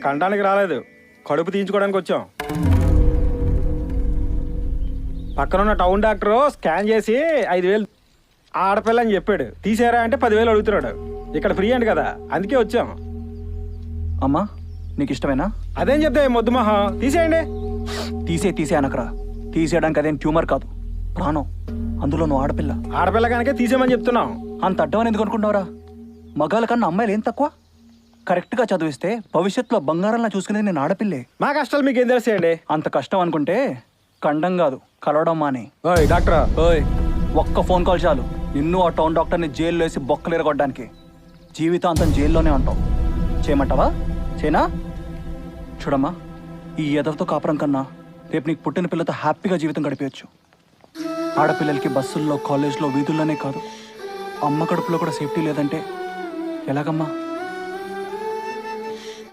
కంటానికి రాలేదు, కడుపు తీయించుకోవడానికి వచ్చాం. పక్కనున్న టౌన్ డాక్టర్ స్కాన్ చేసి 5,000 ఆడపిల్ల అని చెప్పాడు. తీసారా అంటే 10,000 అడుగుతున్నాడు. ఇక్కడ ఫ్రీ అండి కదా, అందుకే వచ్చాం. అమ్మా నీకు ఇష్టమేనా? అదేం చెప్తే మొద్దు మొహం, తీసేయండి. తీసే అనకరా. తీసేయడానికి అదేం ట్యూమర్ కాదు, ప్రాణం. అందులో నువ్వు ఆడపిల్ల. ఆడపిల్ల కనుక తీసేయమని చెప్తున్నాం. అంత అడ్డమని ఎందుకు అనుకుంటున్నావురా? మగాళ్ళ కన్నా అమ్మాయిలు ఏం తక్కువ? కరెక్ట్గా చదివిస్తే భవిష్యత్తులో బంగారంలా చూసుకునేది నేను ఆడపిల్లే. మా కష్టాలు మీకు ఏం తెలిసేయండి. అంత కష్టం అనుకుంటే కండం కాదు, కలవడం మానే. ఓయ్ డాక్టరా, ఓయ్ ఒక్క ఫోన్ కాల్ చాలు నిన్ను ఆ టౌన్ డాక్టర్ని జైల్లో వేసి బొక్కలు ఎరగొట్టడానికి. జీవితాంతం జైల్లోనే ఉంటావు. చేయమంటావా? చేనా? చూడమ్మా, ఈ ఎదవతో కాపురం కన్నా రేపు నీకు పుట్టిన పిల్లతో హ్యాపీగా జీవితం గడిపేయచ్చు. ఆడపిల్లలకి బస్సుల్లో, కాలేజ్లో, వీధుల్లోనే కాదు, అమ్మ కడుపులో కూడా సేఫ్టీ లేదంటే ఎలాగమ్మా?